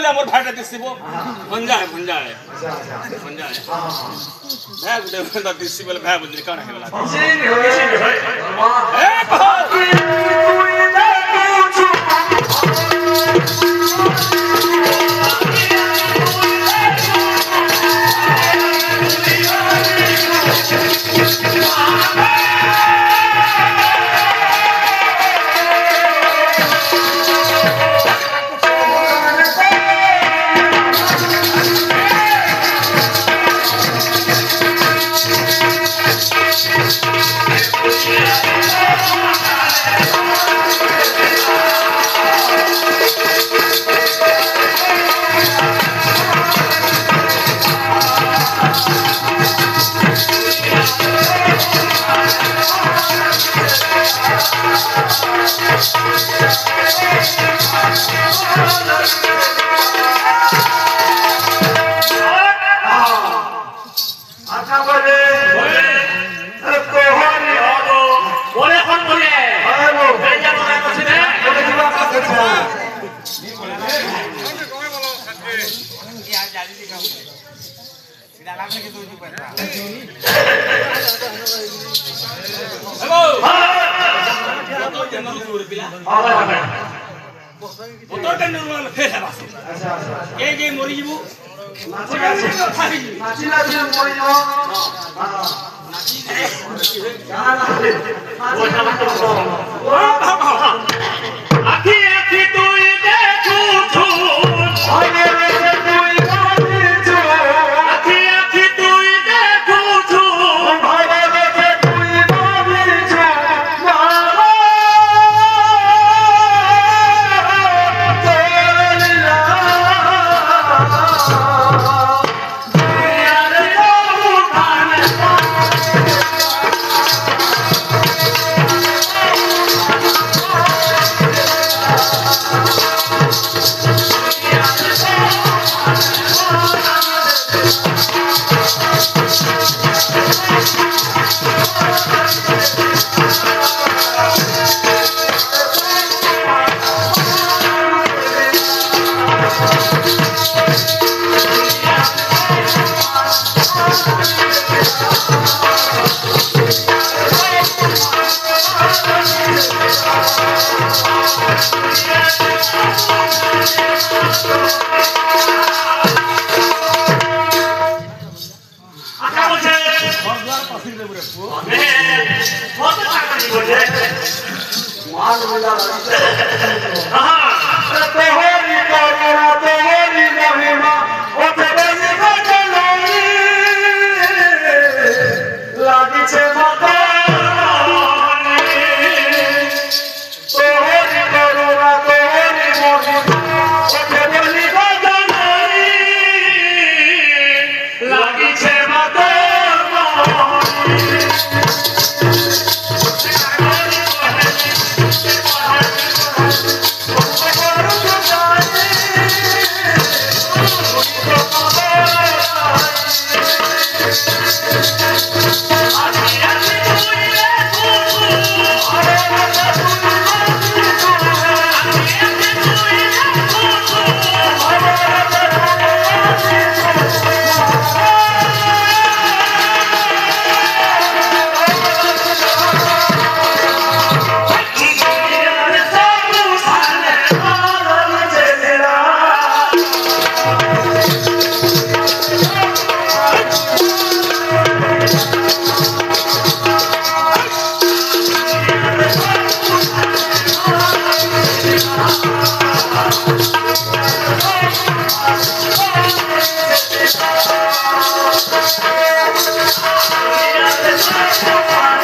बोले मोर भाटा दिसिबो भंजा है अच्छा भंजा है मैं गुटे बंदा दिसि बोले भाई बुझली कौन है वाला ए अच्छा बोले बोले कौन बोले गंजा बोला कुछ नहीं बोले जीवा का अच्छा यार जल्दी दिखाओ सीधा लागने के 2 जी पर हेलो तो जनरल सुर पिला बोतो जनरल फेर है बस अच्छा के मोरी जीबू नाची नाची मोरी जीबू आखी आखी तू देखू तू आगे से तू देखू आखी आखी तू देखू तू आगे से तू देखू Thank you.